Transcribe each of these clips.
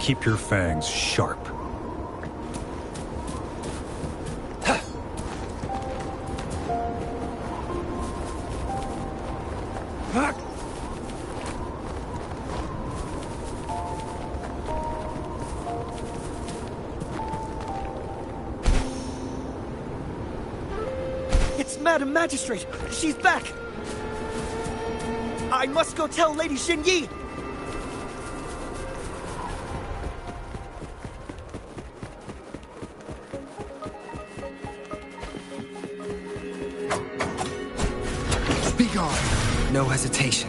keep your fangs sharp. It's Madam Magistrate! She's back! I must go tell Lady Xinyi! Be gone. No hesitation.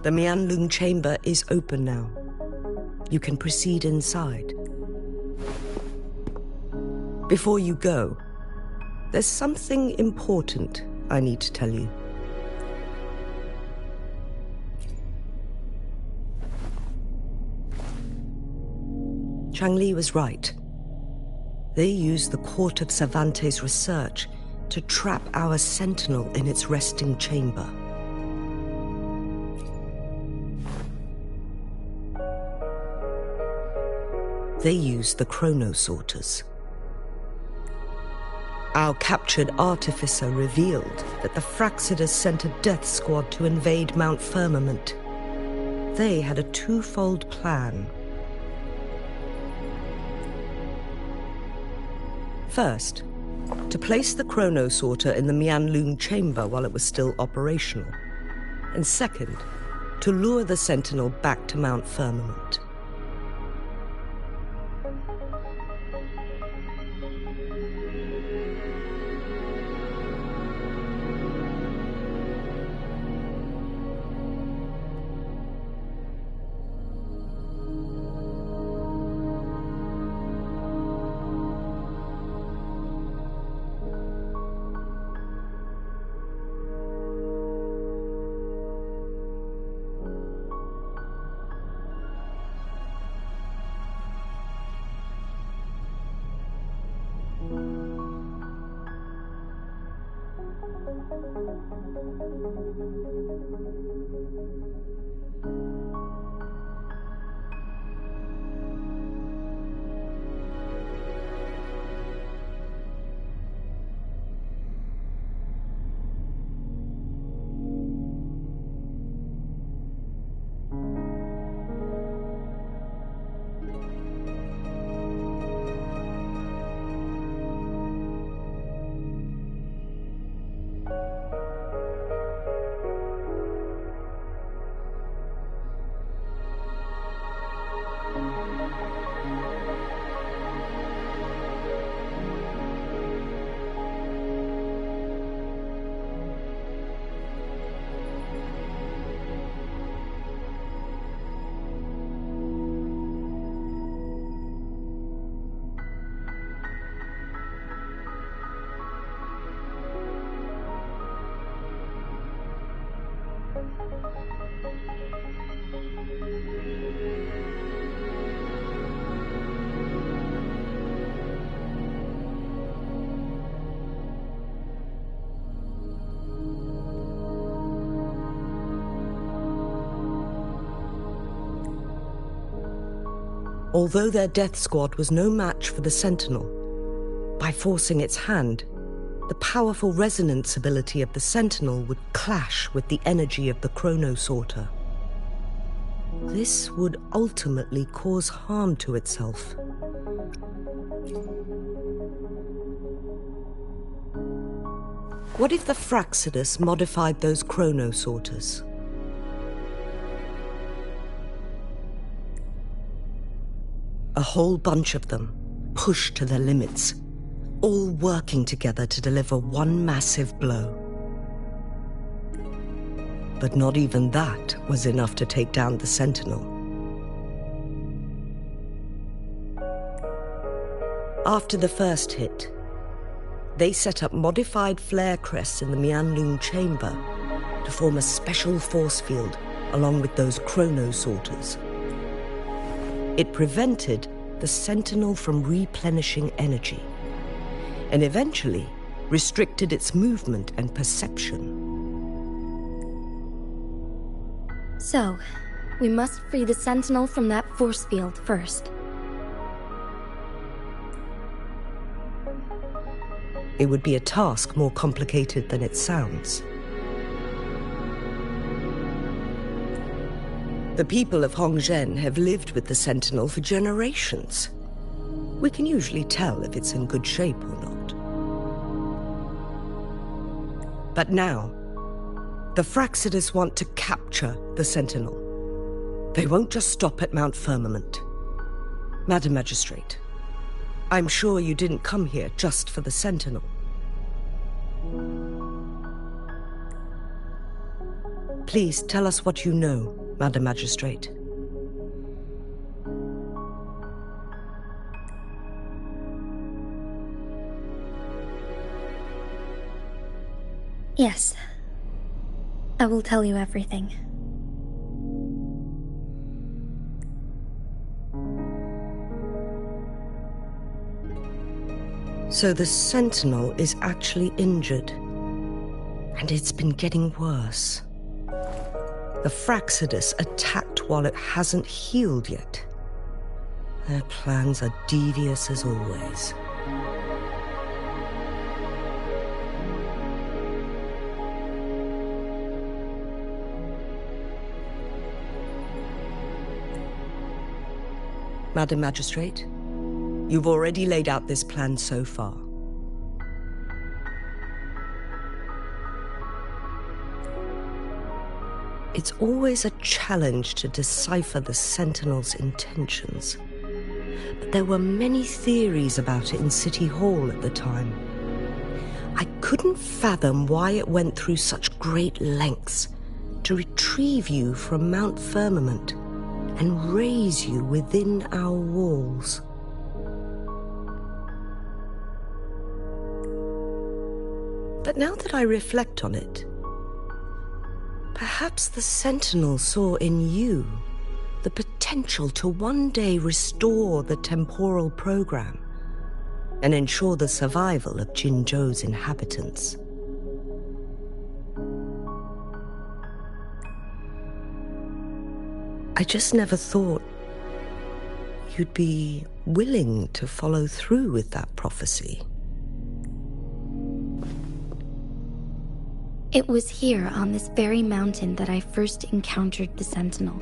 The Mianlung chamber is open now. You can proceed inside. Before you go, there's something important I need to tell you. Changli was right. They used the Court of Cervantes' research to trap our sentinel in its resting chamber. They used the chronosorters. Our captured artificer revealed that the Fraxidus sent a death squad to invade Mount Firmament. They had a twofold plan. First, to place the chronosorter in the Mianlung chamber while it was still operational. And second, to lure the sentinel back to Mount Firmament. Although their death squad was no match for the Sentinel, by forcing its hand, the powerful resonance ability of the Sentinel would clash with the energy of the chronosorter. This would ultimately cause harm to itself. What if the Fraxidus modified those chronosorters? A whole bunch of them, pushed to their limits, all working together to deliver one massive blow. But not even that was enough to take down the Sentinel. After the first hit, They set up modified flare crests in the Mianlun chamber to form a special force field along with those chronosorters. It prevented the Sentinel from replenishing energy, and eventually restricted its movement and perception. So, we must free the Sentinel from that force field first. It would be a task more complicated than it sounds. The people of Hongzhen have lived with the Sentinel for generations. We can usually tell if it's in good shape or not. But now, the Fraxidus want to capture the Sentinel. They won't just stop at Mount Firmament. Madam Magistrate, I'm sure you didn't come here just for the Sentinel. Please tell us what you know, Madam Magistrate. Yes. I will tell you everything. So the Sentinel is actually injured. And it's been getting worse. The Fraxidus attacked while it hasn't healed yet. Their plans are devious as always. Madam Magistrate, you've already laid out this plan so far. It's always a challenge to decipher the Sentinel's intentions. But there were many theories about it in City Hall at the time. I couldn't fathom why it went through such great lengths to retrieve you from Mount Firmament and raise you within our walls. But now that I reflect on it, perhaps the Sentinel saw in you the potential to one day restore the temporal program and ensure the survival of Jinzhou's inhabitants. I just never thought you'd be willing to follow through with that prophecy. It was here on this very mountain that I first encountered the Sentinel.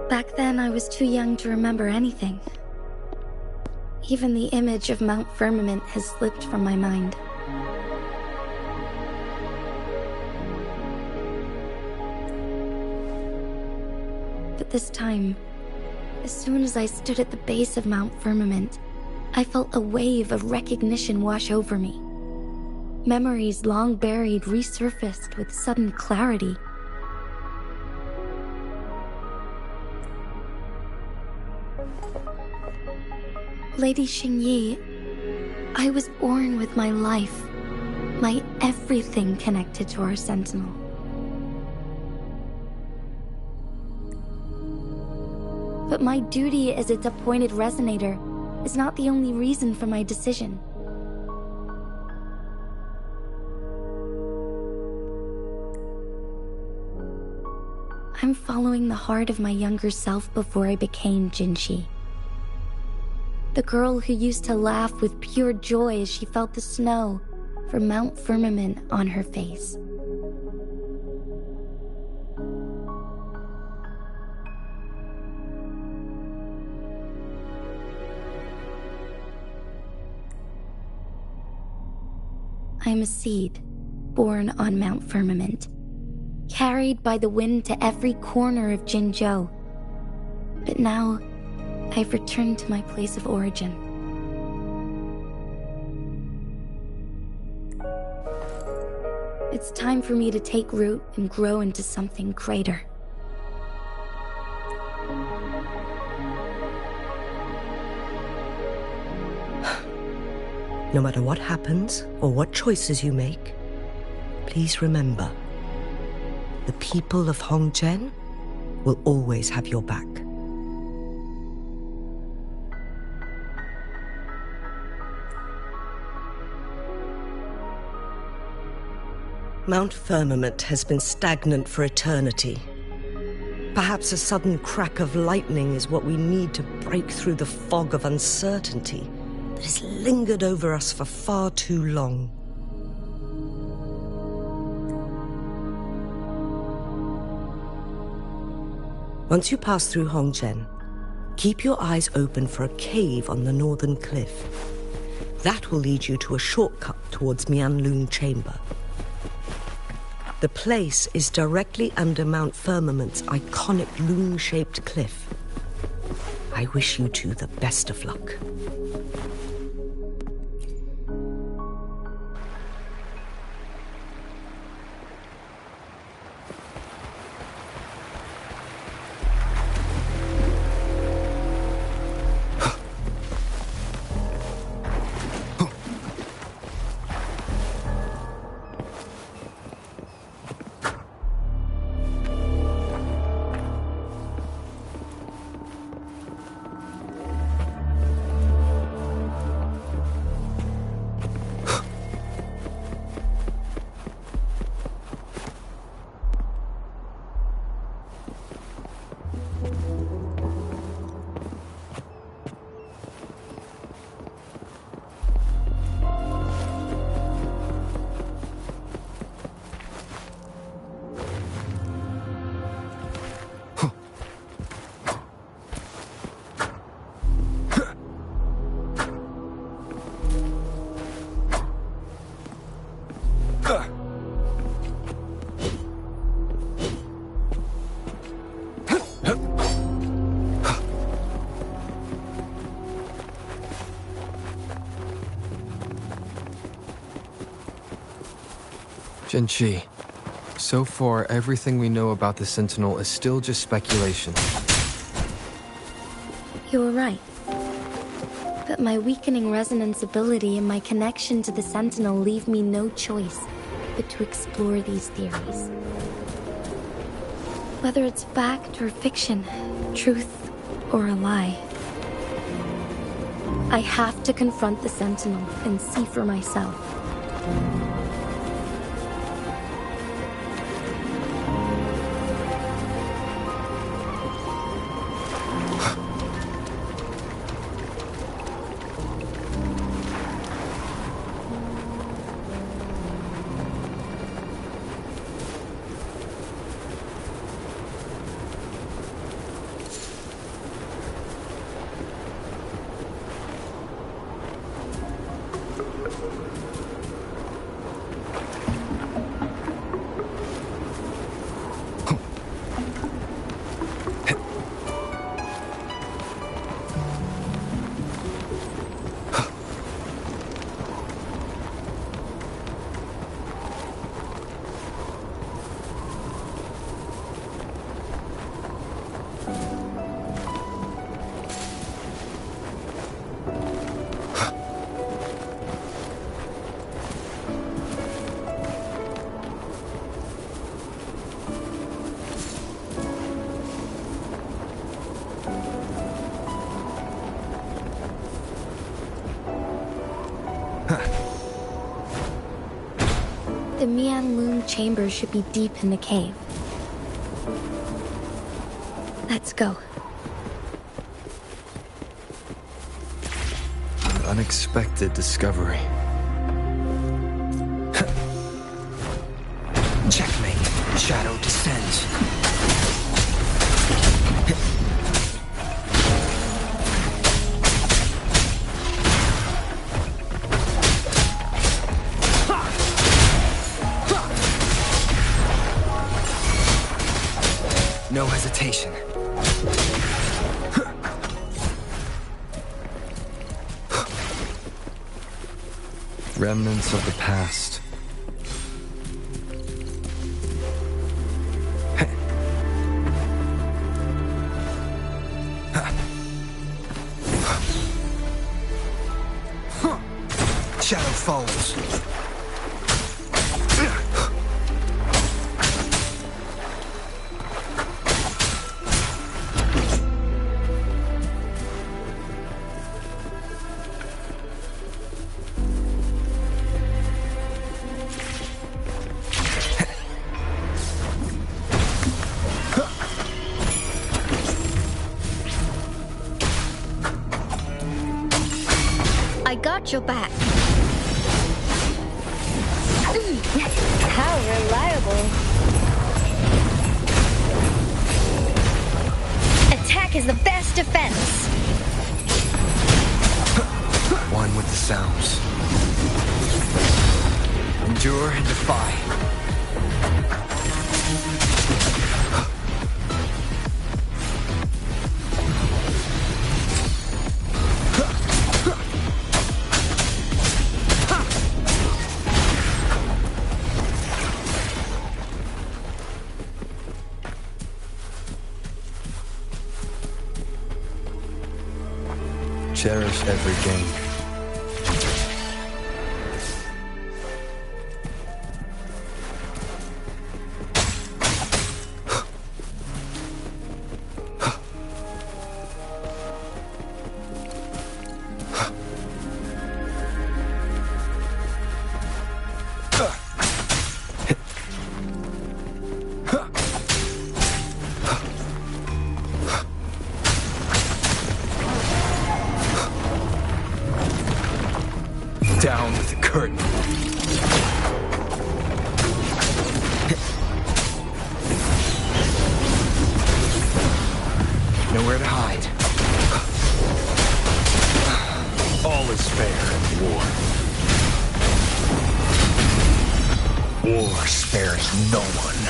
Back then, I was too young to remember anything. Even the image of Mount Firmament has slipped from my mind. But this time, as soon as I stood at the base of Mount Firmament, I felt a wave of recognition wash over me. Memories long buried resurfaced with sudden clarity. Lady Xingyi, I was born with my life, my everything connected to our Sentinel. But my duty as its appointed resonator is not the only reason for my decision. I'm following the heart of my younger self before I became Jinshi. The girl who used to laugh with pure joy as she felt the snow from Mount Firmament on her face. I am a seed, born on Mount Firmament, carried by the wind to every corner of Jinzhou. But now, I've returned to my place of origin. It's time for me to take root and grow into something greater. No matter what happens or what choices you make, please remember, the people of Hongzhen will always have your back. Mount Firmament has been stagnant for eternity. Perhaps a sudden crack of lightning is what we need to break through the fog of uncertainty that has lingered over us for far too long. Once you pass through Hongzhen, keep your eyes open for a cave on the northern cliff. That will lead you to a shortcut towards Mianlun Chamber. The place is directly under Mount Firmament's iconic loon-shaped cliff. I wish you two the best of luck. Zhenqi, so far everything we know about the Sentinel is still just speculation. You were right. But my weakening resonance ability and my connection to the Sentinel leave me no choice but to explore these theories. Whether it's fact or fiction, truth or a lie, I have to confront the Sentinel and see for myself. The Mianlun Chamber should be deep in the cave. Let's go. An unexpected discovery. Checkmate. Shadow descends. No hesitation. Remnants of the past. follows. I got your back. How reliable. Attack is the best defense. One with the sounds. Endure and defy. Cherish every game. Down with the curtain. Nowhere to hide. All is fair in war. War spares no one.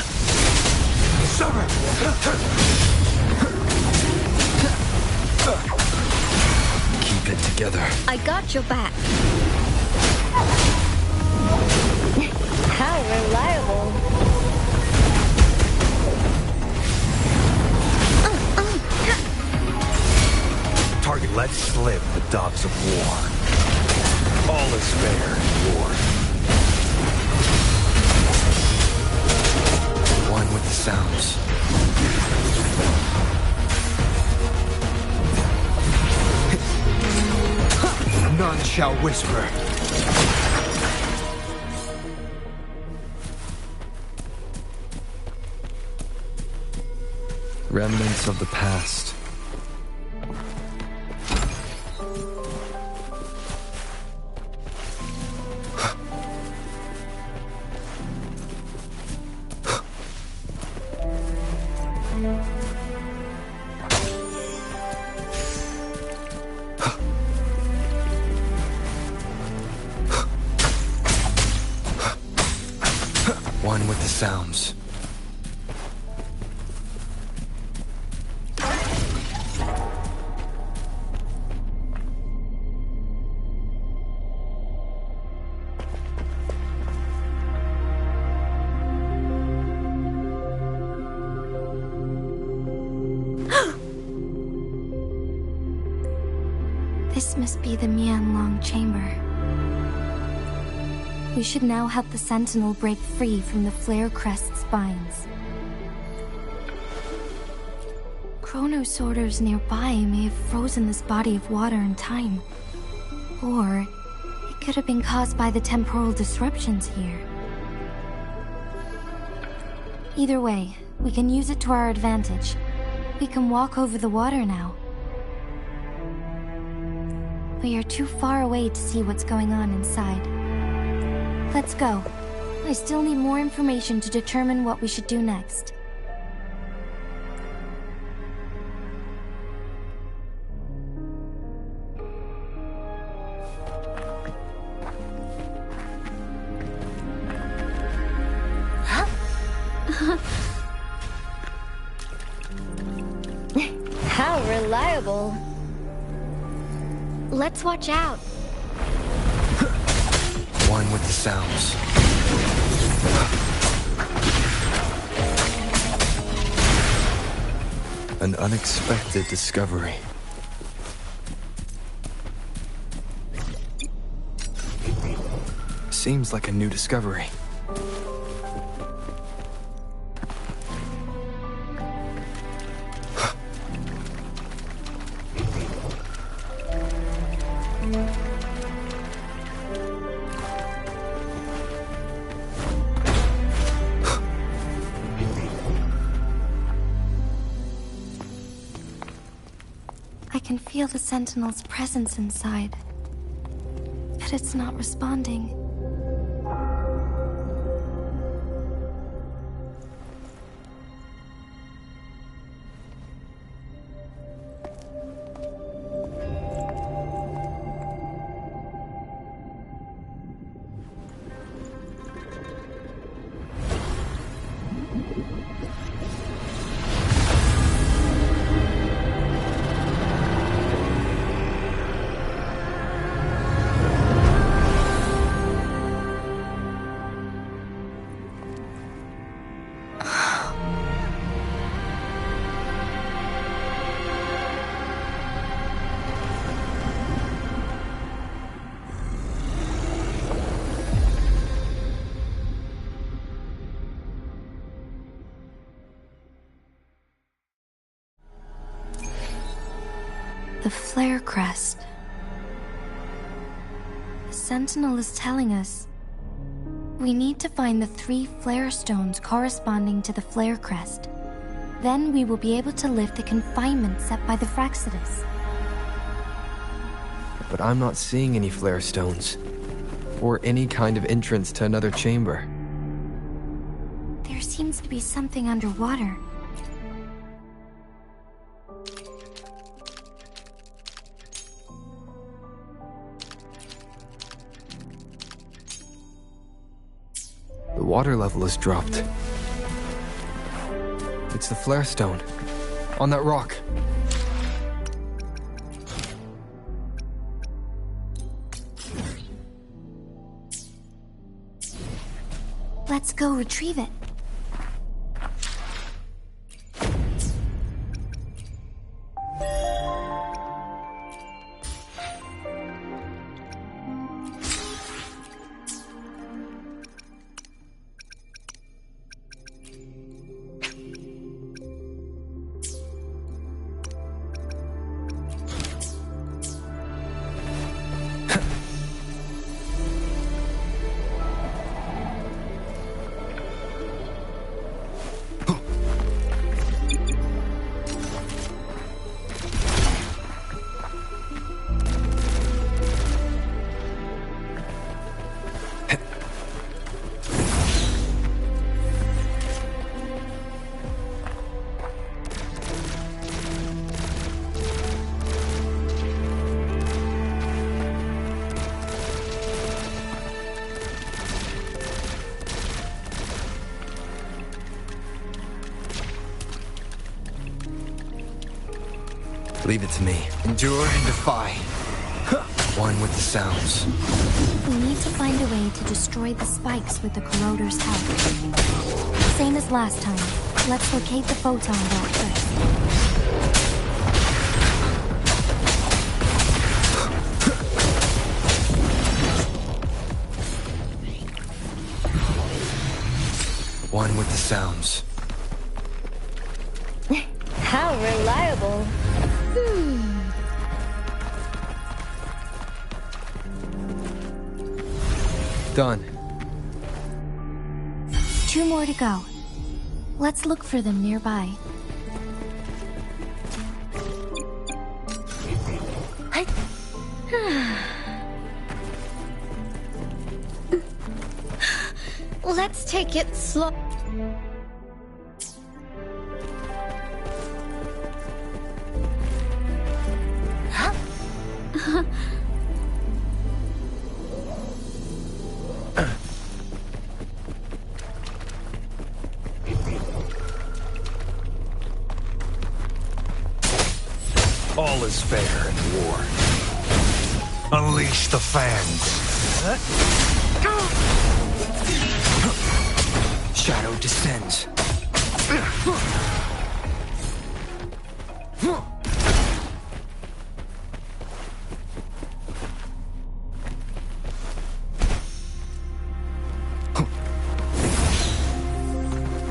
Keep it together. I got your back. How reliable. Target let slip the dogs of war. All is fair in war. One with the sounds. None shall whisper. Remnants of the past. One with the sounds. This must be the Mianlong chamber. We should now help the Sentinel break free from the Flare Crest's binds. Chrono sorters nearby may have frozen this body of water in time. Or it could have been caused by the temporal disruptions here. Either way, we can use it to our advantage. We can walk over the water now. We are too far away to see what's going on inside. Let's go. I still need more information to determine what we should do next. How reliable. Let's watch out. One with the sounds. An unexpected discovery. Seems like a new discovery. I can feel the Sentinel's presence inside, but it's not responding. The flare crest. The Sentinel is telling us we need to find the 3 flare stones corresponding to the flare crest. Then we will be able to lift the confinement set by the Fraxidus. But I'm not seeing any flare stones, or any kind of entrance to another chamber. There seems to be something underwater. The water level has dropped. It's the flare stone. On that rock. Let's go retrieve it. Leave it to me. Endure and defy. One with the sounds. We need to find a way to destroy the spikes with the corroder's help. Same as last time. Let's locate the photon belt first. One with the sounds. How reliable. Done. 2 more to go. Let's look for them nearby. Let's take it slow. All is fair in war. Unleash the fangs. Shadow descends.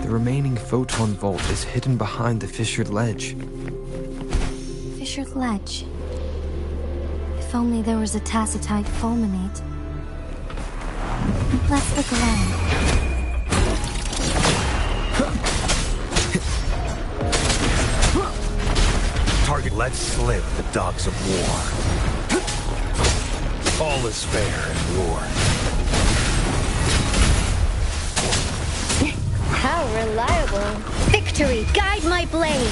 The remaining photon vault is hidden behind the fissured ledge. Fissured ledge? If only there was a tacitite fulminate. Let's look around. Target, let slip the dogs of war. All is fair in war. How reliable. Victory, guide my blade.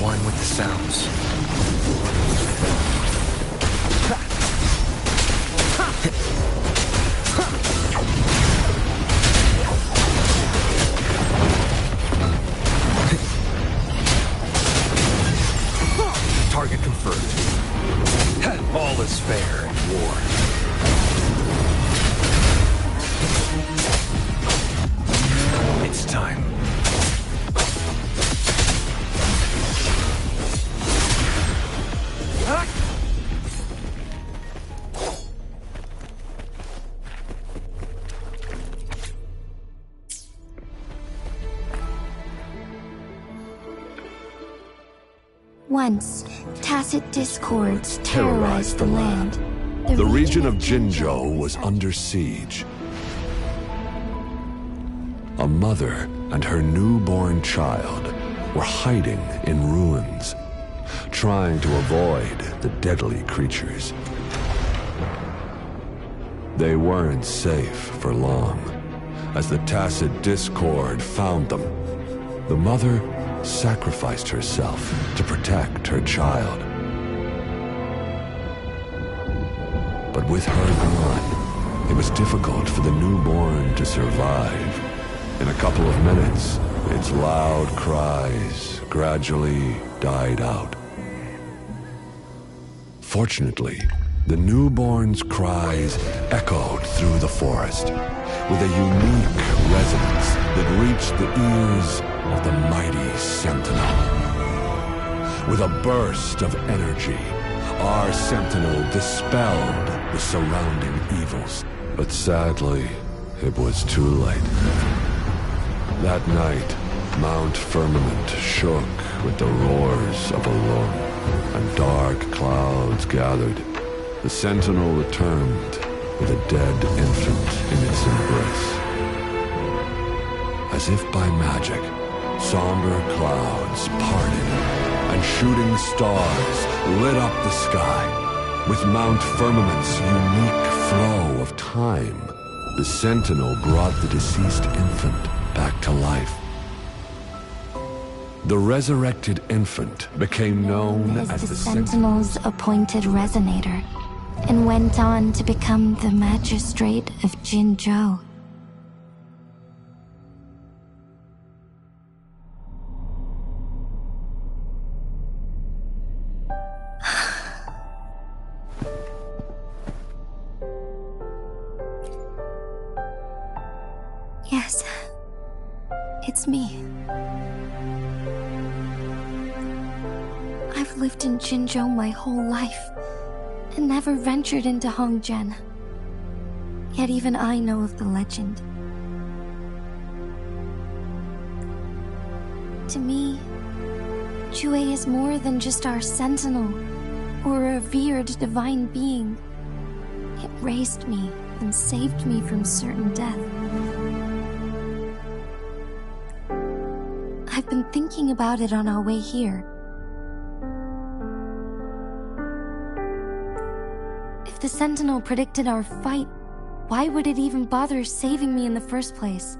One with the sounds. Target confirmed. All is fair in war. It's time. Once, tacit discords terrorized the land. The region of Jinzhou was under siege. A mother and her newborn child were hiding in ruins, trying to avoid the deadly creatures. They weren't safe for long, as the tacit discord found them. The mother sacrificed herself to protect her child. But with her gone, it was difficult for the newborn to survive. In a couple of minutes, its loud cries gradually died out. Fortunately, the newborn's cries echoed through the forest with a unique resonance that reached the ears of the mighty Sentinel. With a burst of energy, our Sentinel dispelled the surrounding evils. But sadly, it was too late. That night, Mount Firmament shook with the roars of a Lung, and dark clouds gathered. The Sentinel returned with a dead infant in its embrace. As if by magic, somber clouds parted, and shooting stars lit up the sky. With Mount Firmament's unique flow of time, the Sentinel brought the deceased infant back to life. The resurrected infant became known as the Sentinel's appointed resonator, and went on to become the magistrate of Jinzhou. Yes, it's me. I've lived in Jinzhou my whole life, and never ventured into Hongzhen. Yet even I know of the legend. To me, Jue is more than just our sentinel, or a revered divine being. It raised me and saved me from certain death. I've been thinking about it on our way here. If the Sentinel predicted our fight, why would it even bother saving me in the first place?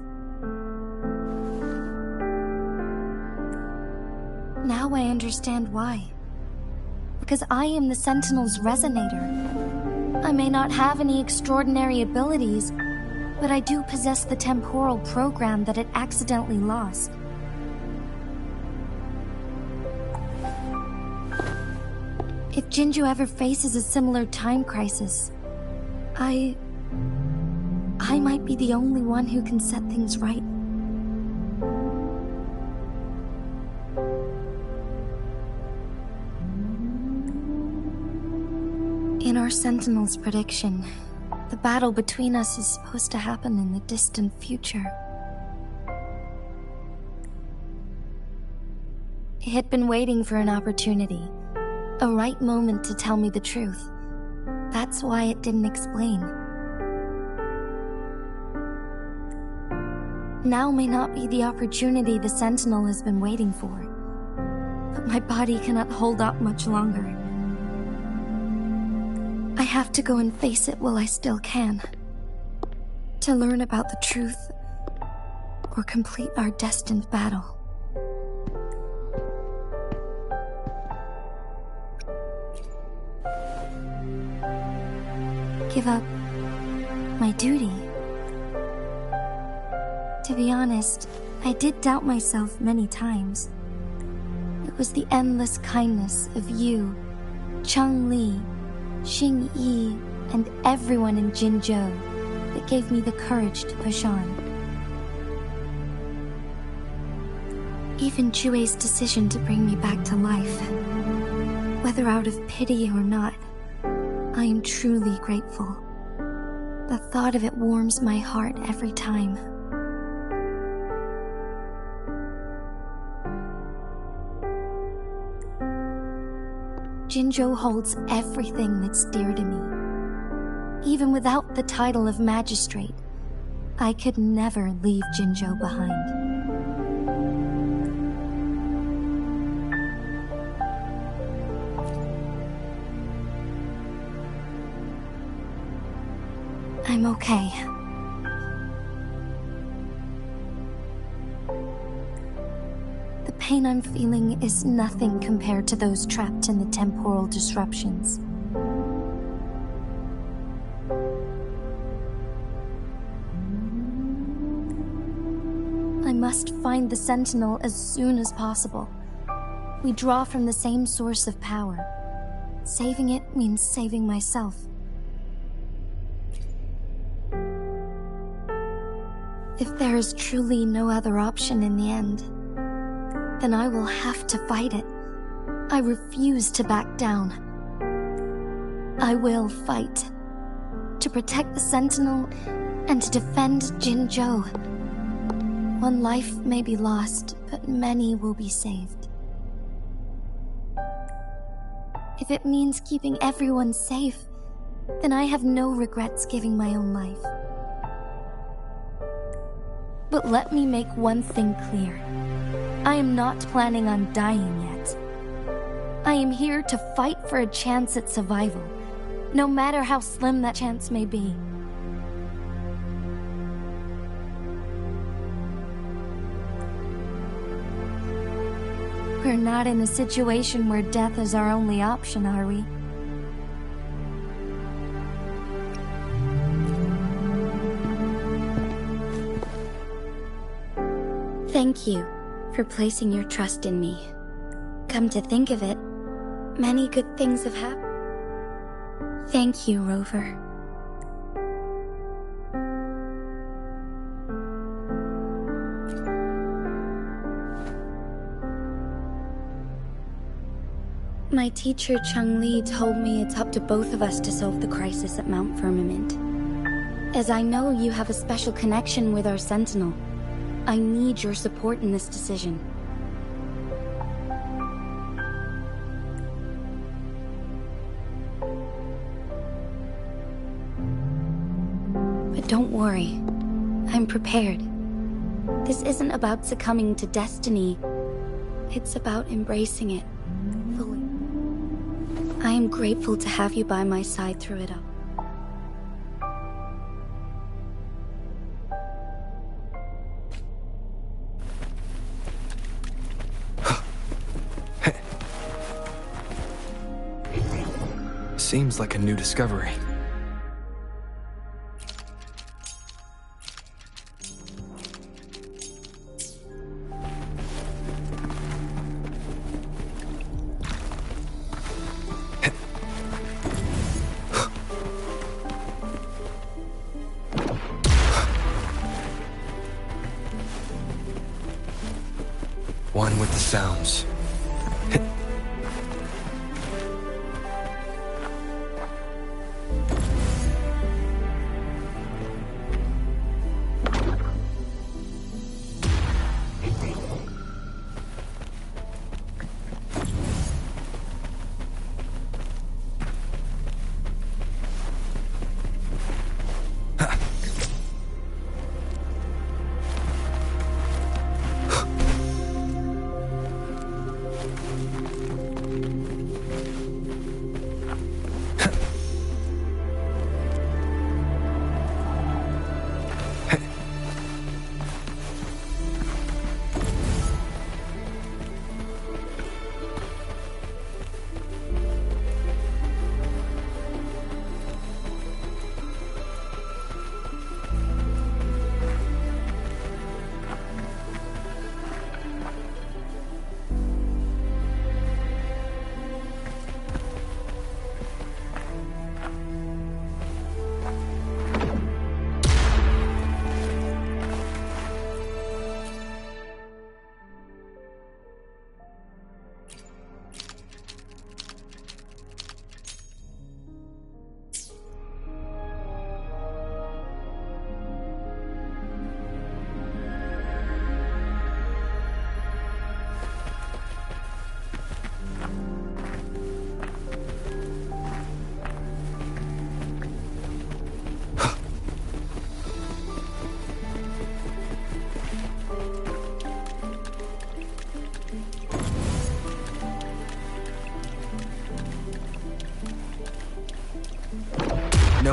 Now I understand why. Because I am the Sentinel's resonator. I may not have any extraordinary abilities, but I do possess the temporal program that it accidentally lost. If Jinzhou ever faces a similar time crisis, I might be the only one who can set things right. In our Sentinel's prediction, the battle between us is supposed to happen in the distant future. It had been waiting for an opportunity, a right moment to tell me the truth. That's why it didn't explain. Now may not be the opportunity the Sentinel has been waiting for, but my body cannot hold up much longer. I have to go and face it while I still can, to learn about the truth or complete our destined battle. Give up my duty. To be honest, I did doubt myself many times. It was the endless kindness of you, Chang-Li, Xing-Yi, and everyone in Jinzhou that gave me the courage to push on. Even Jue's decision to bring me back to life, whether out of pity or not, I am truly grateful. The thought of it warms my heart every time. Jinzhou holds everything that's dear to me. Even without the title of magistrate, I could never leave Jinzhou behind. I'm okay. The pain I'm feeling is nothing compared to those trapped in the temporal disruptions. I must find the Sentinel as soon as possible. We draw from the same source of power. Saving it means saving myself. If there is truly no other option in the end, then I will have to fight it. I refuse to back down. I will fight. To protect the Sentinel and to defend Jinzhou. One life may be lost, but many will be saved. If it means keeping everyone safe, then I have no regrets giving my own life. But let me make one thing clear. I am not planning on dying yet. I am here to fight for a chance at survival, no matter how slim that chance may be. We're not in a situation where death is our only option, are we? Thank you for placing your trust in me. Come to think of it, many good things have happened. Thank you, Rover. My teacher Chang-Li told me it's up to both of us to solve the crisis at Mount Firmament. As I know you have a special connection with our Sentinel, I need your support in this decision. But don't worry, I'm prepared. This isn't about succumbing to destiny, it's about embracing it fully. I am grateful to have you by my side through it all. Seems like a new discovery. One with the sounds.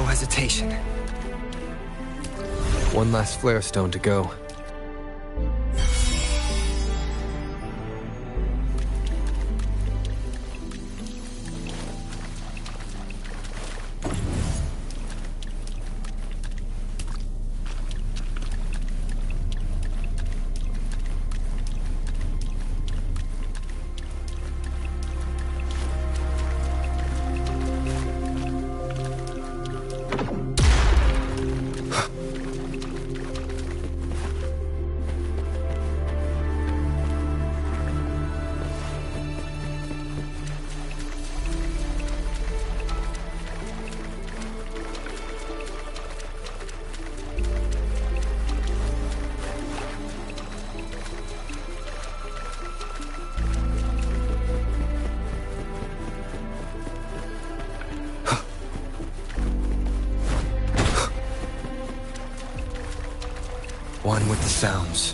hesitation. One last flare stone to go. One with the sounds.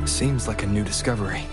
Seems like a new discovery.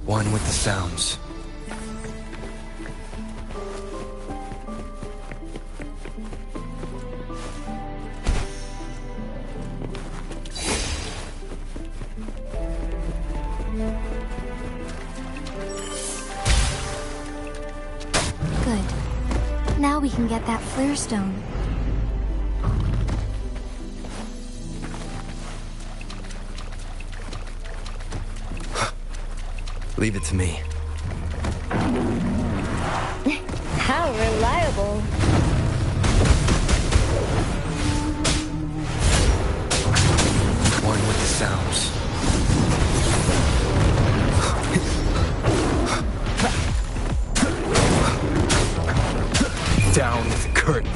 One with the sounds. Good. Now we can get that flare stone. Leave it to me. How reliable. One with the sounds. Down with the curtain.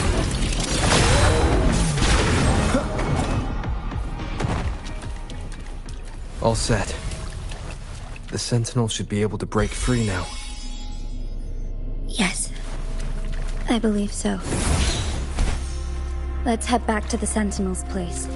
All set. The Sentinel should be able to break free now. Yes, I believe so. Let's head back to the Sentinel's place.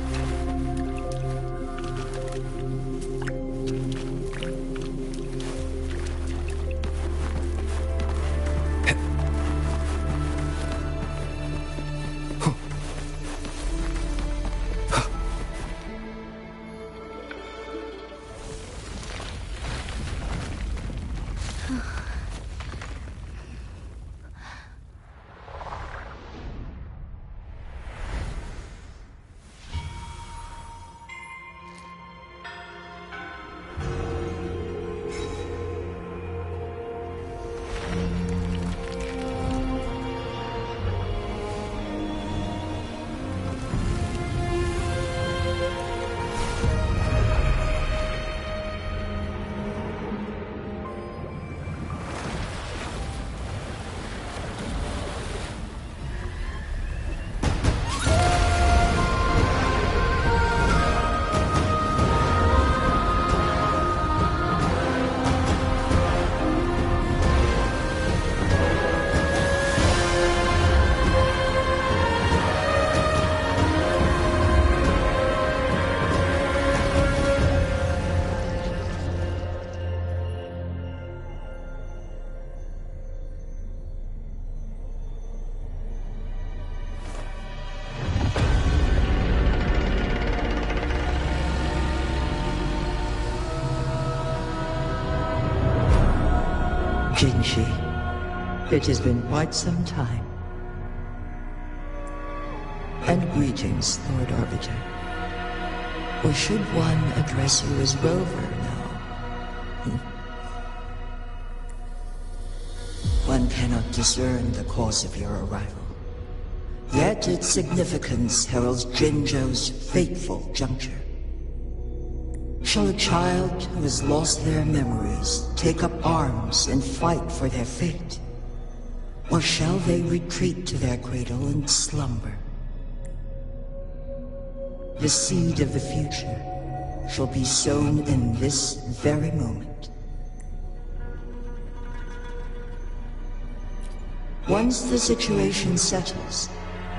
Jinshi, it has been quite some time. And greetings, Lord Arbiter. Or should one address you as Rover now? One cannot discern the cause of your arrival. Yet its significance heralds Jinzhou's fateful juncture. Shall a child who has lost their memories take up arms and fight for their fate? Or shall they retreat to their cradle and slumber? The seed of the future shall be sown in this very moment. Once the situation settles,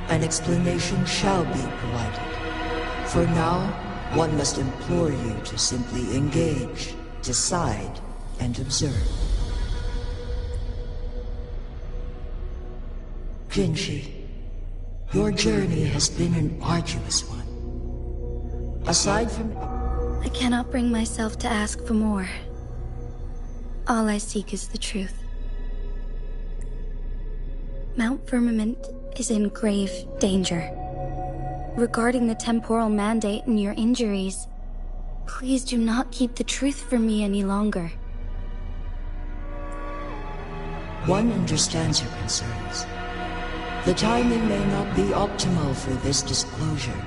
an explanation shall be provided. For now, one must implore you to simply engage, decide, and observe. Jinshi, your journey has been an arduous one. Aside from... I cannot bring myself to ask for more. All I seek is the truth. Mount Firmament is in grave danger. Regarding the temporal mandate and your injuries, please do not keep the truth from me any longer. One understands your concerns. The timing may not be optimal for this disclosure.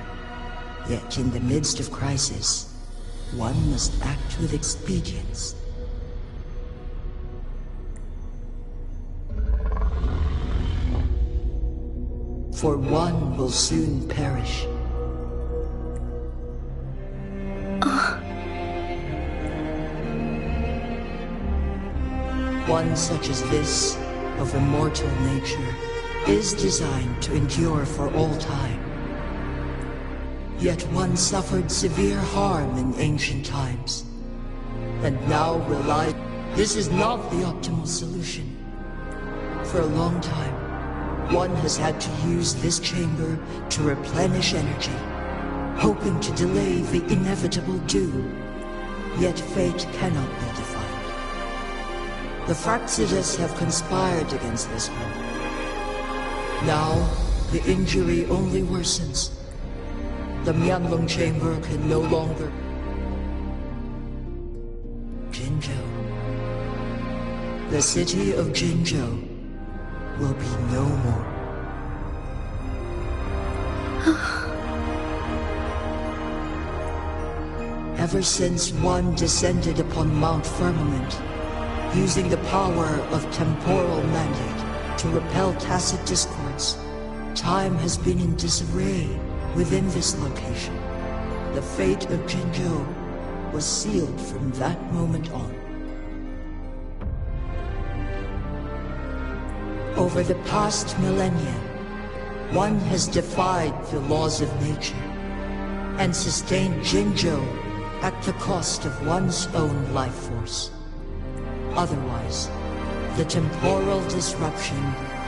Yet in the midst of crisis, one must act with expedience. For one will soon perish. One such as this, of immortal nature, is designed to endure for all time. Yet one suffered severe harm in ancient times, and now relies... This is not the optimal solution. For a long time, one has had to use this chamber to replenish energy, hoping to delay the inevitable doom. Yet fate cannot be defied. The Fraxidus have conspired against this one. Now, the injury only worsens. The Mianlong chamber can no longer... Jinzhou. The city of Jinzhou will be no more. Ever since one descended upon Mount Firmament, using the power of temporal mandate to repel tacit discords, time has been in disarray within this location. The fate of Jinzhou was sealed from that moment on. Over the past millennia, one has defied the laws of nature and sustained Jinzhou at the cost of one's own life force. Otherwise, the temporal disruption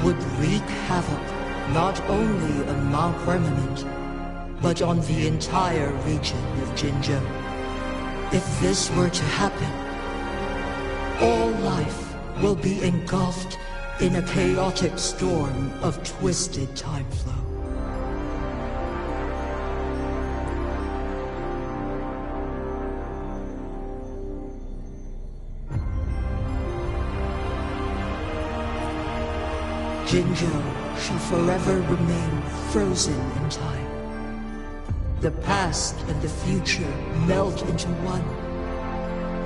would wreak havoc not only on Mount Firmament, but on the entire region of Jinzhou. If this were to happen, all life will be engulfed in a chaotic storm of twisted time flow. Jinzhou shall forever remain frozen in time. The past and the future melt into one,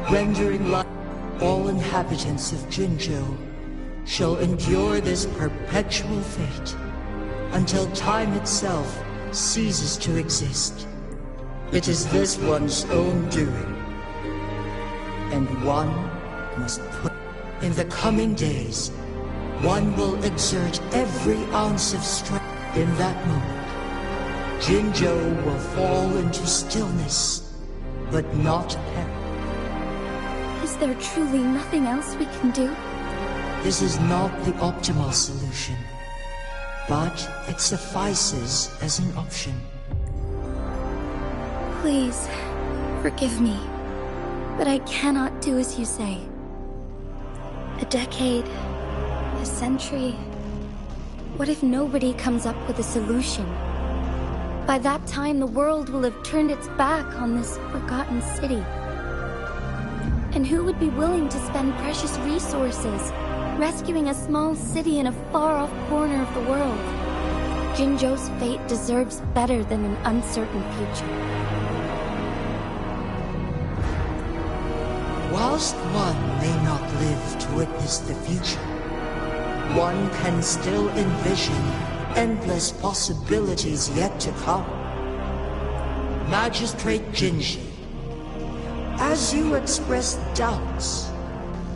rendering life. All inhabitants of Jinzhou shall endure this perpetual fate until time itself ceases to exist. It is this one's own doing, and one must put... In the coming days, one will exert every ounce of strength. In that moment, Jinzhou will fall into stillness, but not peril. Is there truly nothing else we can do? This is not the optimal solution, but it suffices as an option. Please, forgive me, but I cannot do as you say. A decade, a century. What if nobody comes up with a solution? By that time, the world will have turned its back on this forgotten city. And who would be willing to spend precious resources rescuing a small city in a far-off corner of the world? Jinzhou's fate deserves better than an uncertain future. Whilst one may not live to witness the future, one can still envision endless possibilities yet to come. Magistrate Jinji, as you express doubts,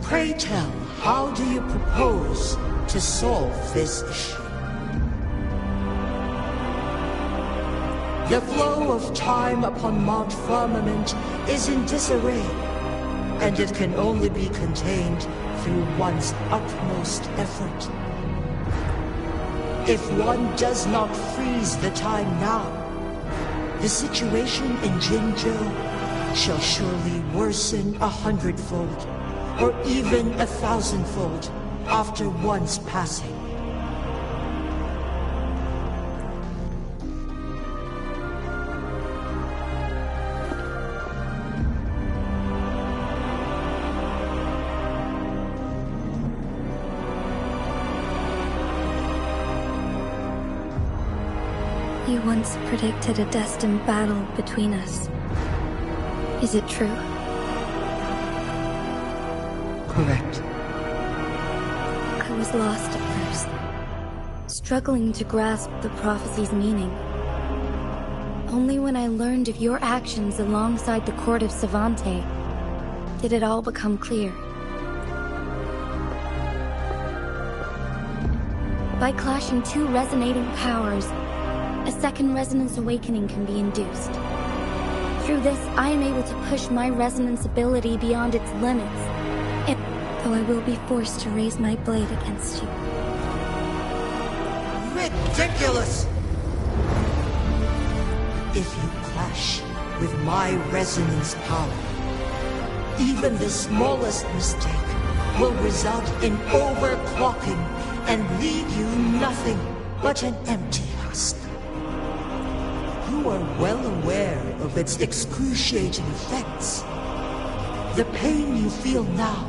pray tell, how do you propose to solve this issue? The flow of time upon Mount Firmament is in disarray, and it can only be contained through one's utmost effort. If one does not freeze the time now, the situation in Jinzhou shall surely worsen 100-fold, or even 1,000-fold, after one's passing. You once predicted a destined battle between us. Is it true? Correct. I was lost at first, struggling to grasp the prophecy's meaning. Only when I learned of your actions alongside the court of Savante did it all become clear. By clashing two resonating powers, a second resonance awakening can be induced. Through this, I am able to push my resonance ability beyond its limits, though I will be forced to raise my blade against you. Ridiculous! If you clash with my resonance power, even the smallest mistake will result in overclocking and leave you nothing but an empty husk. You are well aware of its excruciating effects. The pain you feel now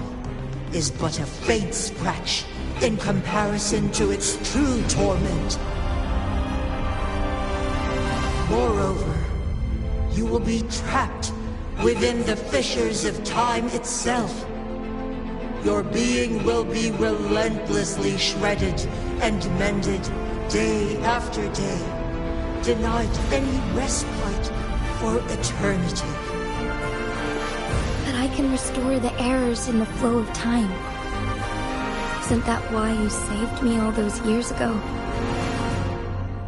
is but a faint scratch in comparison to its true torment. Moreover, you will be trapped within the fissures of time itself. Your being will be relentlessly shredded and mended day after day, denied any respite for eternity. But I can restore the errors in the flow of time. Isn't that why you saved me all those years ago?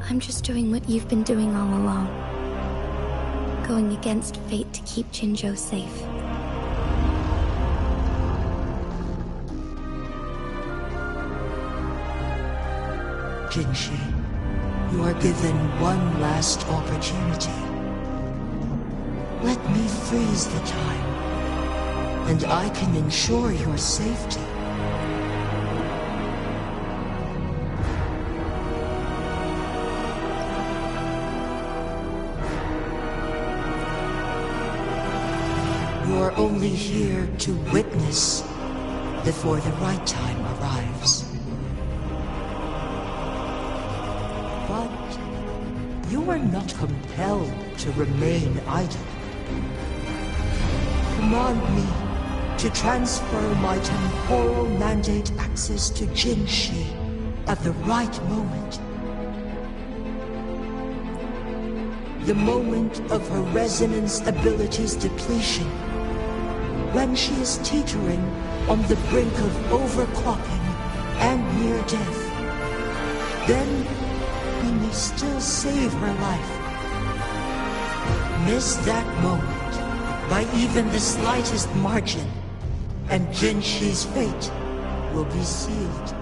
I'm just doing what you've been doing all along. Going against fate to keep Jinzhou safe. Jinshi, you are given one last opportunity. Let me freeze the time, and I can ensure your safety. You are only here to witness before the right time arrives. But you are not compelled to remain idle. Command me to transfer my temporal mandate access to Jinshi at the right moment. The moment of her resonance ability's depletion, when she is teetering on the brink of overclocking and near death. Then we may still save her life. Miss that moment by even the slightest margin, and Jinshi's fate will be sealed.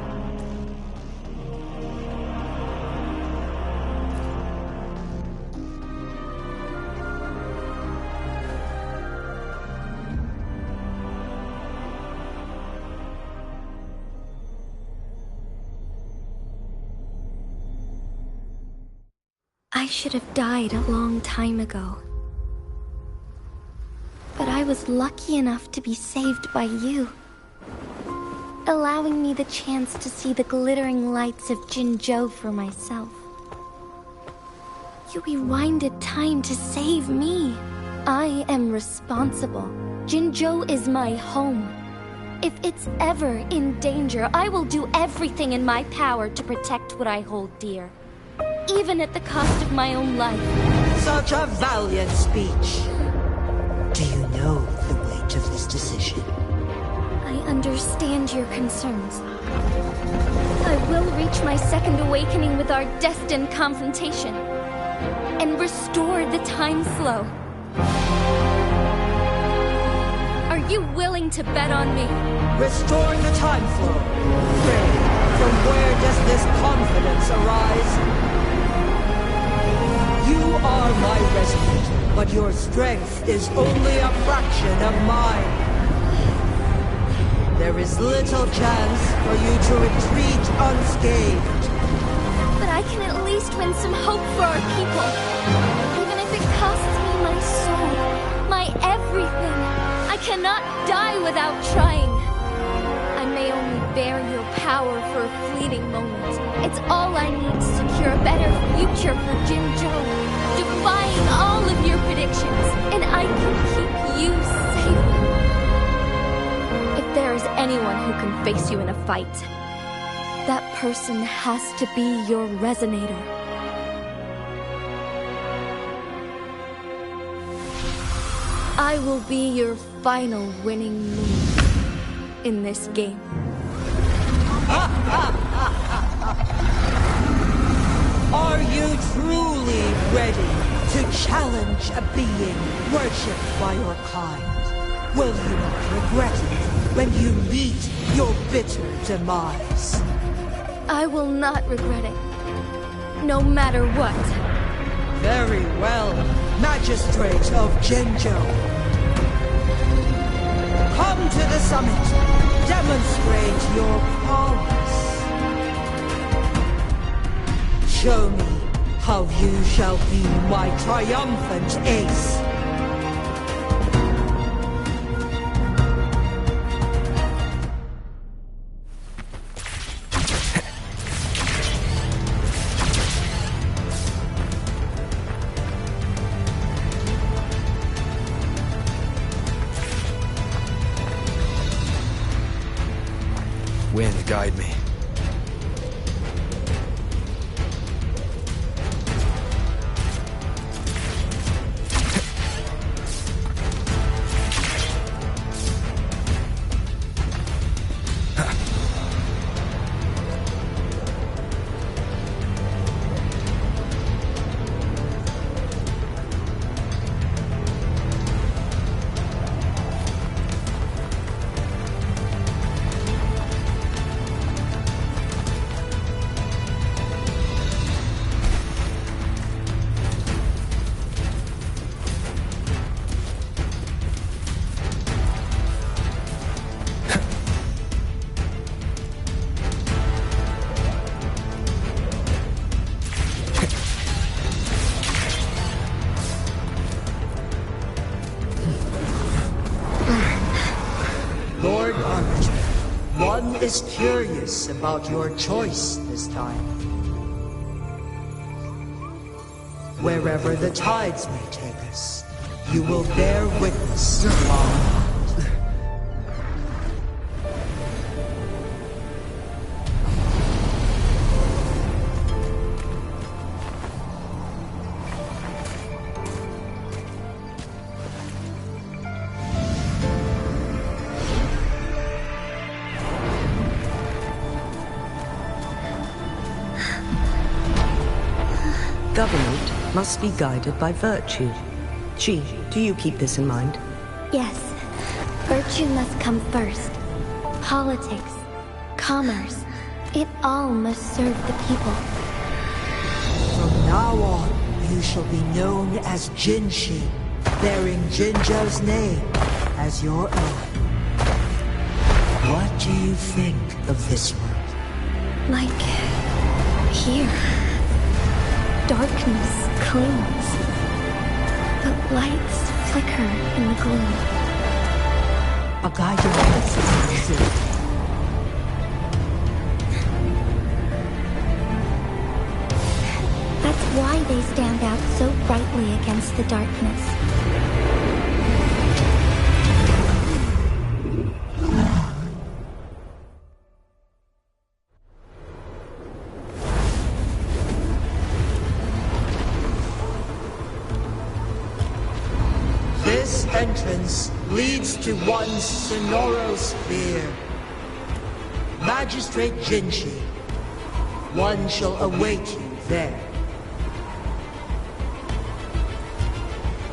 I should have died a long time ago. But I was lucky enough to be saved by you, allowing me the chance to see the glittering lights of Jinzhou for myself. You rewinded time to save me. I am responsible. Jinzhou is my home. If it's ever in danger, I will do everything in my power to protect what I hold dear, even at the cost of my own life. Such a valiant speech. Do you know the weight of this decision? I understand your concerns. I will reach my second awakening with our destined confrontation and restore the time flow. Are you willing to bet on me? Restoring the time flow. Pray, from where does this confidence arise? You are my resident, but your strength is only a fraction of mine. There is little chance for you to retreat unscathed. But I can at least win some hope for our people. Even if it costs me my soul, my everything. I cannot die without trying. I may only bear your power for a fleeting moment. It's all I need to secure a better future for Jinzhou, defying all of your predictions, and I can keep you safe. If there is anyone who can face you in a fight, that person has to be your resonator. I will be your final winning move in this game. Are you truly ready to challenge a being worshipped by your kind? Will you not regret it when you meet your bitter demise? I will not regret it, no matter what. Very well, Magistrate of Jinzhou. Come to the summit. Demonstrate your prowess. Show me how you shall be my triumphant ace. Wind, guide me. Lord Arbiter, one is curious about your choice this time. Wherever the tides may take us, you will bear witness to our heart. Government must be guided by virtue. Chi, do you keep this in mind? Yes, virtue must come first. Politics, commerce, it all must serve the people. From now on, you shall be known as Jinshi, bearing Jinzhou's name as your own. What do you think of this world? Like here. darkness clings, but lights flicker in the gloom. A guiding message is it. That's why they stand out so brightly against the darkness. This entrance leads to one Sonoro sphere. Magistrate Jinchi, one shall await you there.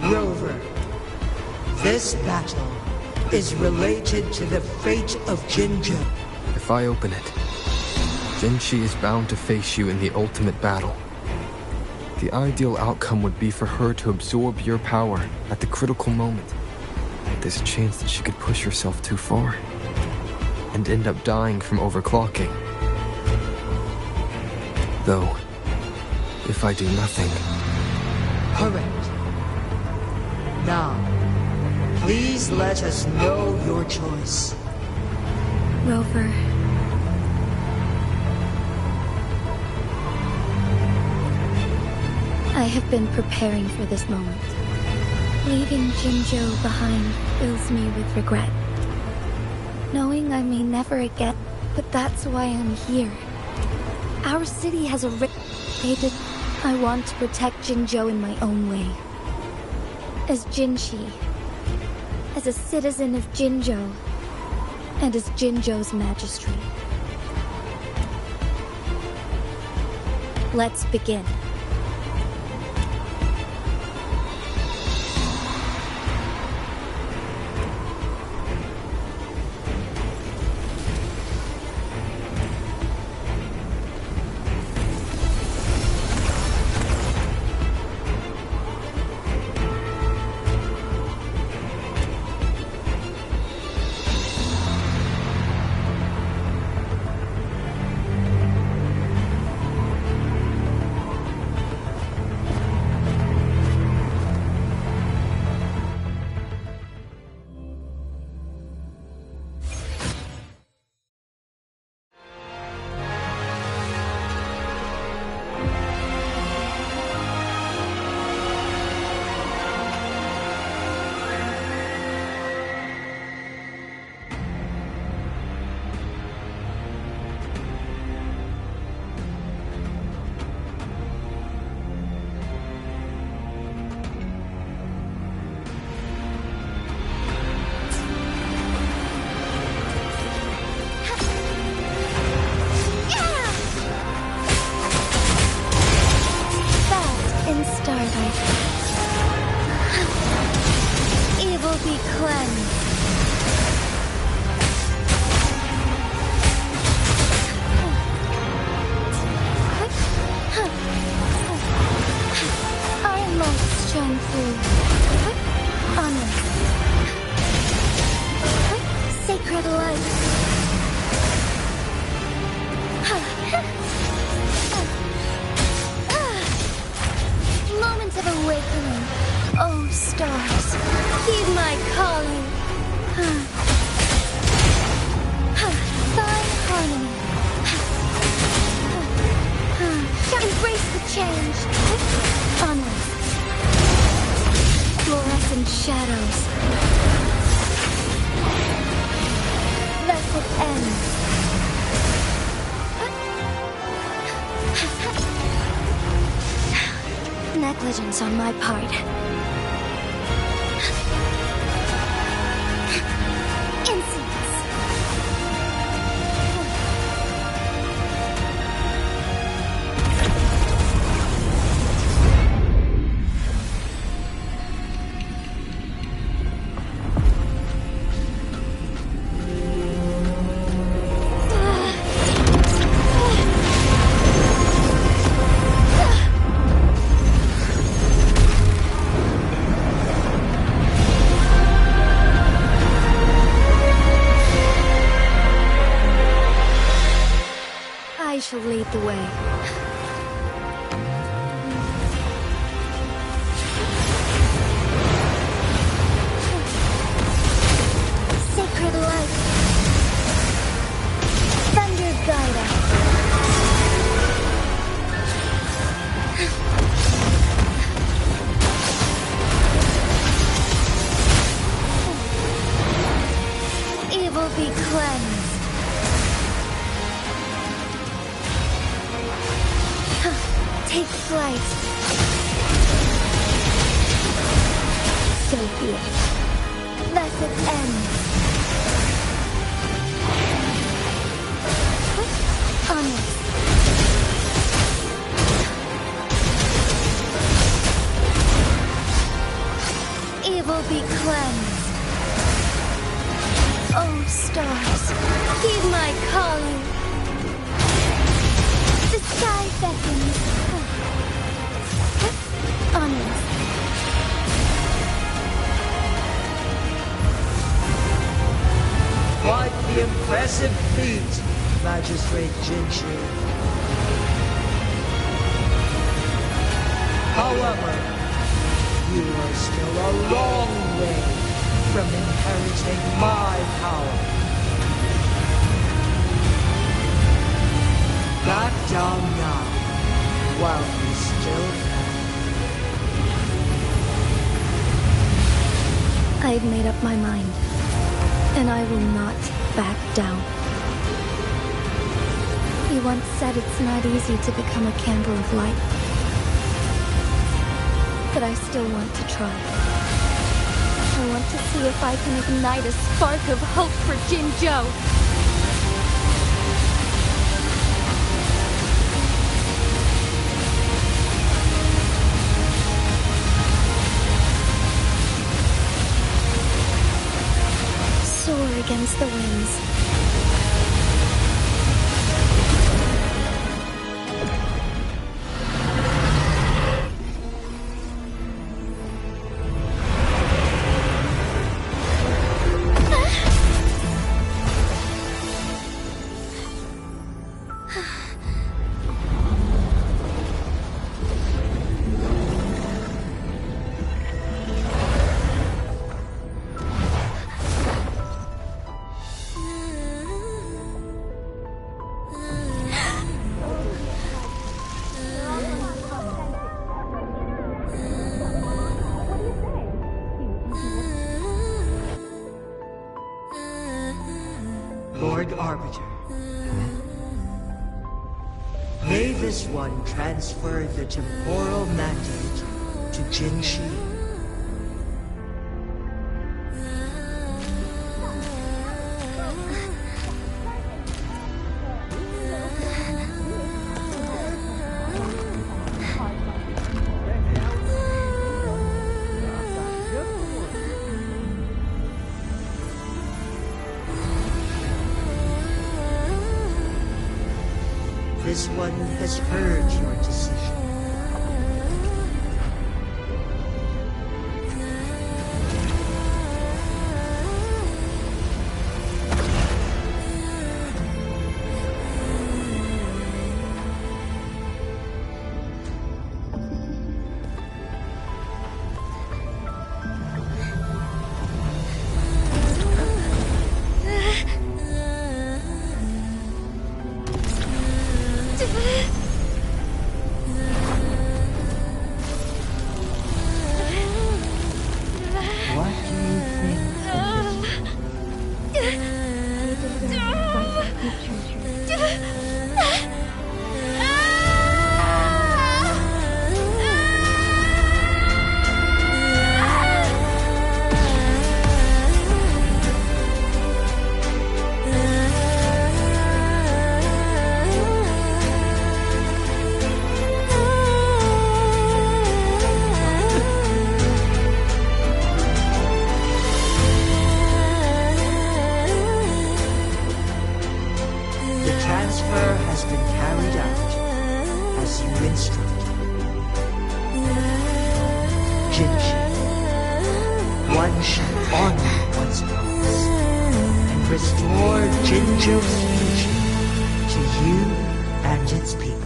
Rover, this battle is related to the fate of Jinjo. If I open it, Jinchi is bound to face you in the ultimate battle. The ideal outcome would be for her to absorb your power at the critical moment. There's a chance that she could push herself too far and end up dying from overclocking. Though, if I do nothing... Correct. Now, please let us know your choice. Rover. I have been preparing for this moment. Leaving Jinjo behind fills me with regret. Knowing I may never again, but that's why I'm here. Our city has a reputation. I want to protect Jinjo in my own way. As Jinchi, as a citizen of Jinjo, and as Jinjo's magistrate. Let's begin. Negligence on my part. Insolence. sacred light. Thunder guide us. Evil be cleansed. Take flight. So be it. Thus it ends. Onwards. Evil be cleansed. Oh, stars, heed my calling. The sky beckons. Onwards. Quite the impressive feat, Magistrate Jinchi. However, you are still a long way from inheriting my power. Back down now, while you still can. I've made up my mind, and I will not back down. You once said it's not easy to become a candle of light, but I still want to try. I want to see if I can ignite a spark of hope for Jinzhou. Soar against the winds. Lord Arbiter. May this one transfer the temporal mandate to Jinshi. This one has heard your decision. What do you think of The transfer has been carried out as you instructed. Jinshi, one shall honor one's promise and restore Jinzhou's future to you and its people.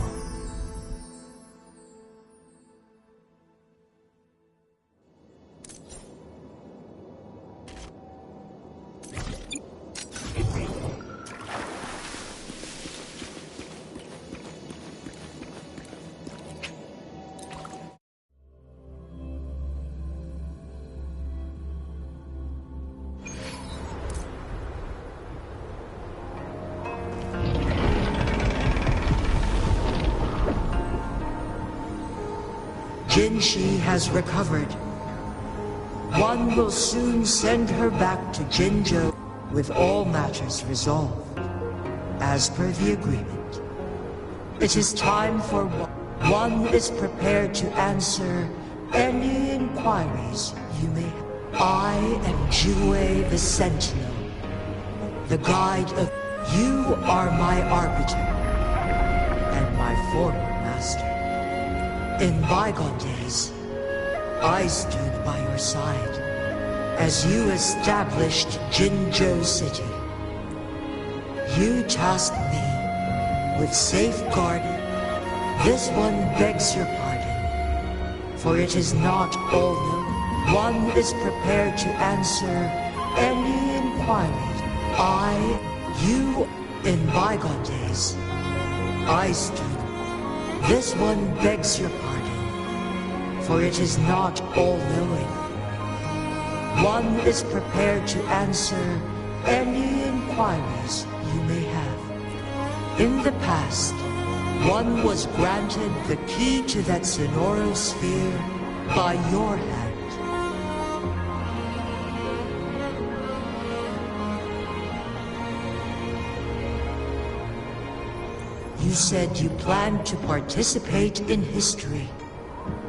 Jinshi has recovered. One will soon send her back to Jinzhou with all matters resolved, as per the agreement. It is time for one is prepared to answer any inquiries you may have. I am Jue the Sentinel, the guide of... You are my arbiter, and my former master. In bygone days, I stood by your side as you established Jinzhou City. You tasked me with safeguarding. This one begs your pardon, for it is not all known. One is prepared to answer any inquiry. You, in bygone days, I stood. This one begs your pardon, for it is not all-knowing. One is prepared to answer any inquiries you may have. In the past, one was granted the key to that Sonoral sphere by your hand. You said you planned to participate in history.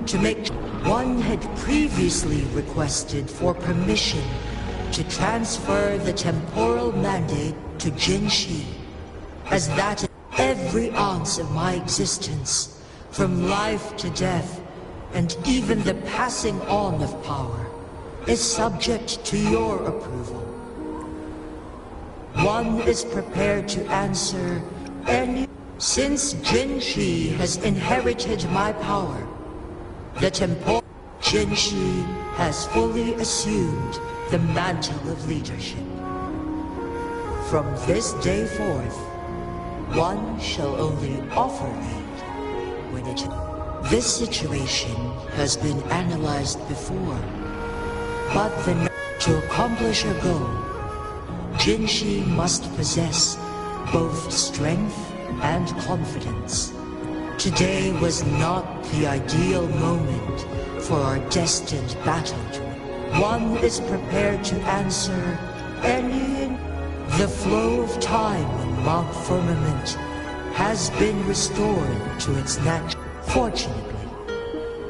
To make one had previously requested for permission to transfer the temporal mandate to Jinshi, as that every ounce of my existence, from life to death, and even the passing on of power, is subject to your approval. One is prepared to answer any... Since Jinshi has inherited my power, the temporal Jinshi has fully assumed the mantle of leadership. From this day forth, one shall only offer aid when it... This situation has been analyzed before, but to accomplish a goal, Jinshi must possess both strength and confidence. Today was not the ideal moment for our destined battle. One is prepared to answer any... The flow of time on Mount Firmament has been restored to its natural... Fortunately,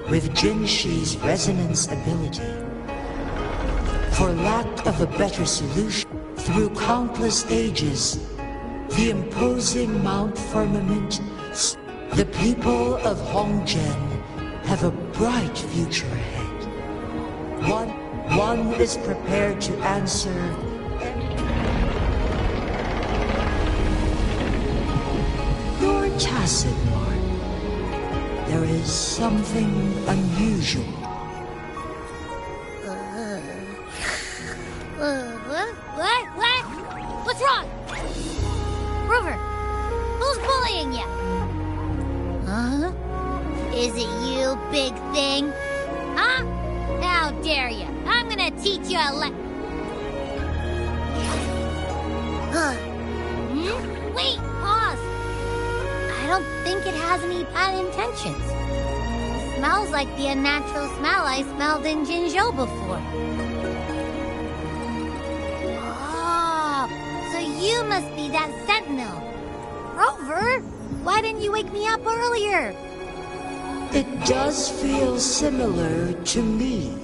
with Jinshi's resonance ability, for lack of a better solution, through countless ages, the imposing Mount Firmament, the people of Hongzhen have a bright future ahead. One is prepared to answer... Your tacit mark. There is something unusual. What? What's wrong? Rover, who's bullying you? Huh? Is it you, big thing? Huh? How dare you? I'm gonna teach you a Wait, pause. I don't think it has any bad intentions. It smells like the unnatural smell I smelled in Jinzhou before. Oh, so you must be that sentinel. Rover, why didn't you wake me up earlier? It does feel similar to me,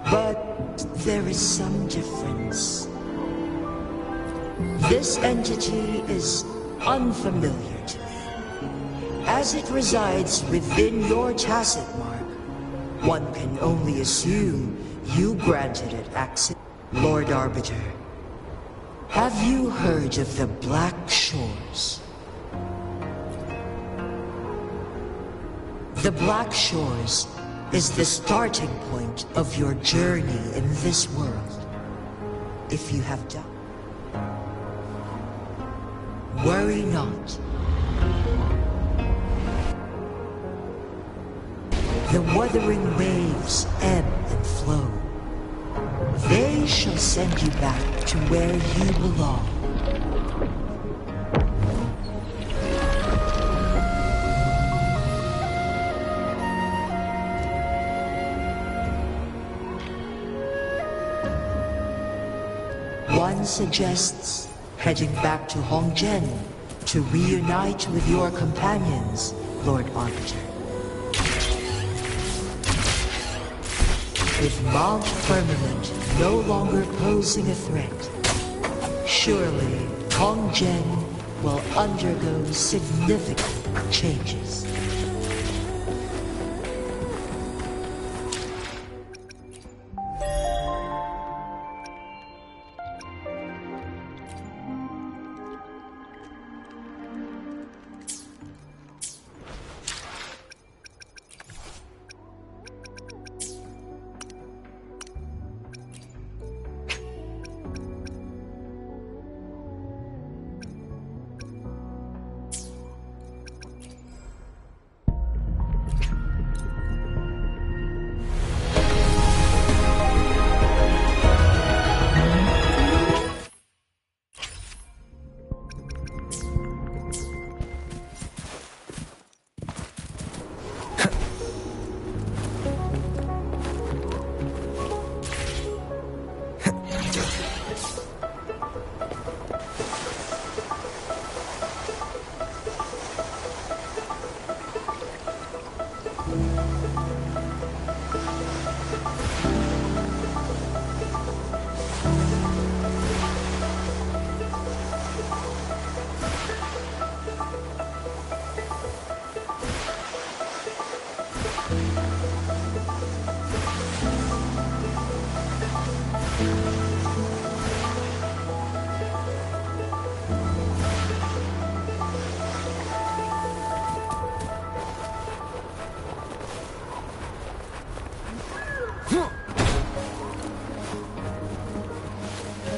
but there is some difference. This entity is unfamiliar to me, as it resides within your tacit mark. One can only assume you granted it access. Lord Arbiter, have you heard of the Black Shores? The Black Shores is the starting point of your journey in this world. If you have done, worry not. The Wuthering Waves ebb and flow. They shall send you back to where you belong. One suggests heading back to Hongzhen to reunite with your companions, Lord Arbiter. With Mount Firmament no longer posing a threat, surely Hongzhen will undergo significant changes.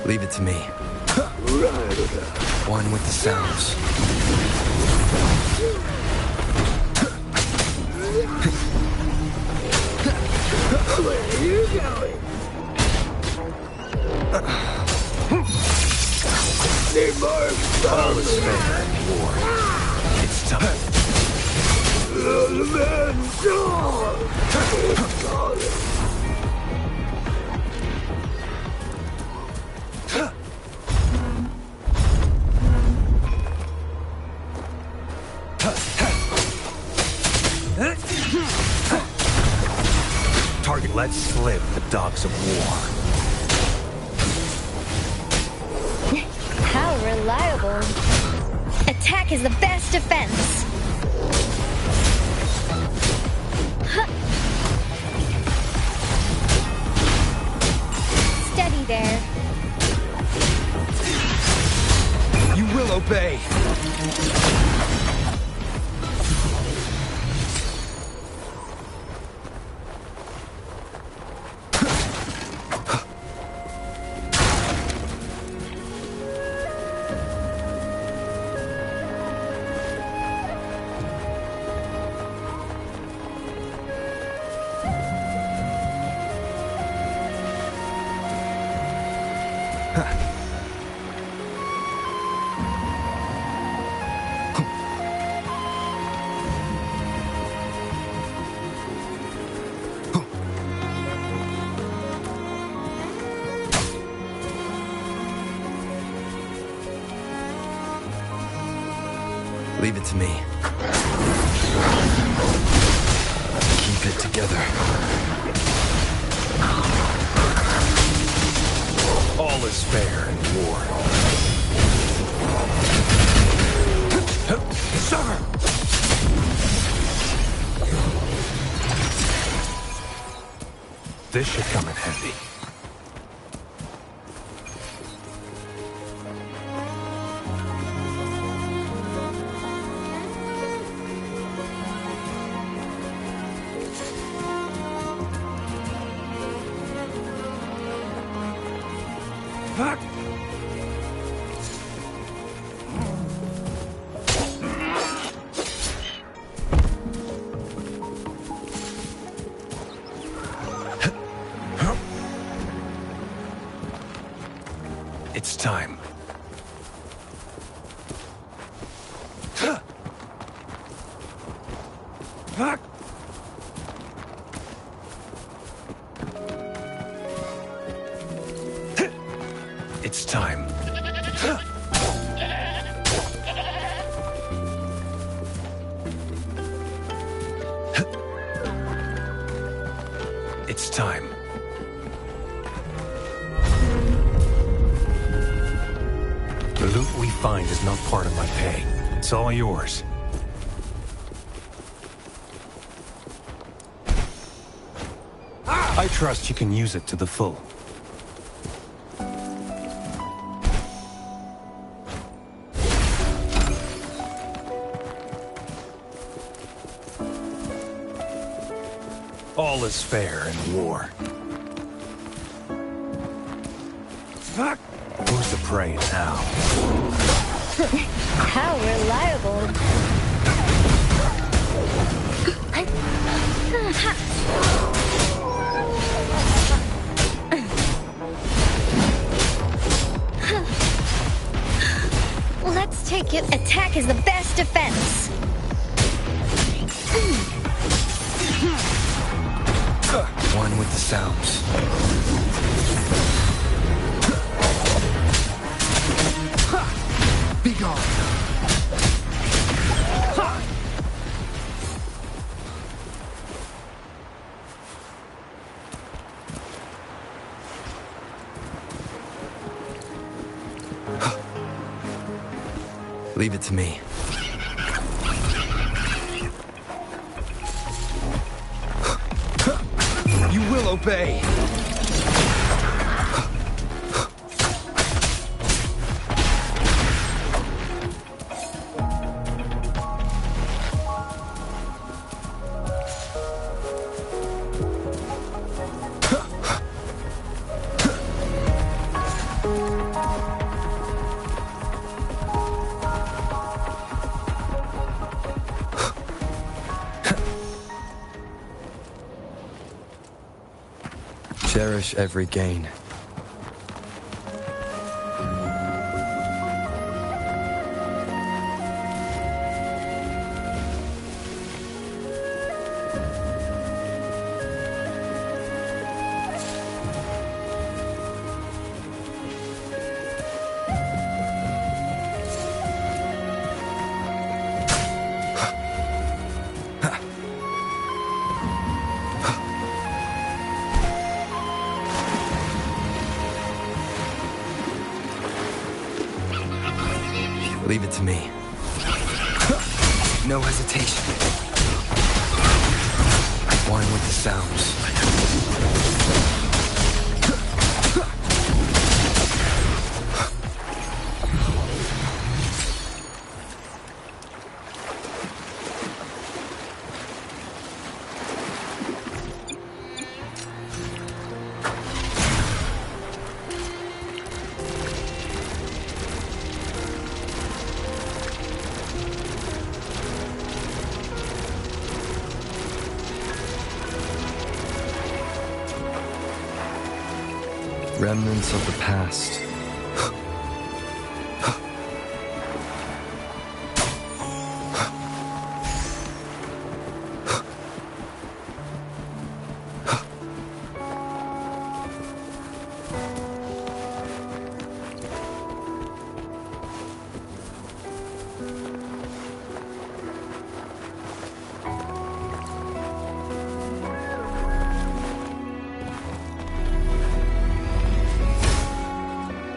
Leave it to me. One with the sounds. Where are you going? Need more All is fair in war. It's time. the man's dog. Target let slip the dogs of war. How reliable. Attack is the best defense. Huh. Steady there. You will obey. Leave it to me. Keep it together. All is fair in war. Sir! This should come in handy. It's time. It's time. It's time. The loot we find is not part of my pay. It's all yours. I trust you can use it to the full. All is fair in war. Who's the prey now? How reliable. Let's take it. Attack is the best defense. One with the sounds. Be gone. Leave it to me. You will obey. Cherish every gain. Leave it to me. No hesitation. One with the sounds. Remnants of the past.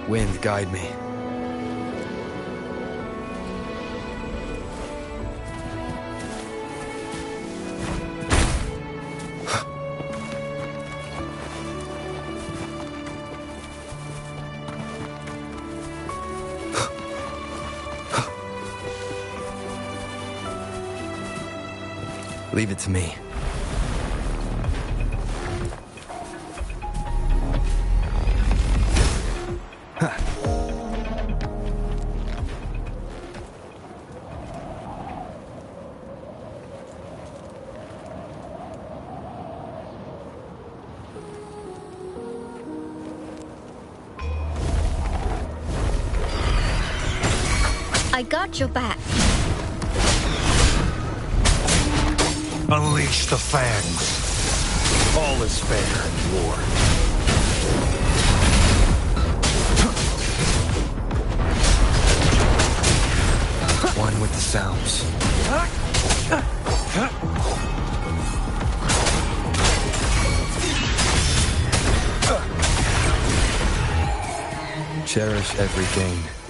Wind, guide me. Leave it to me. I got your back. Unleash the fangs. All is fair in war. one with the sounds. Cherish every gain.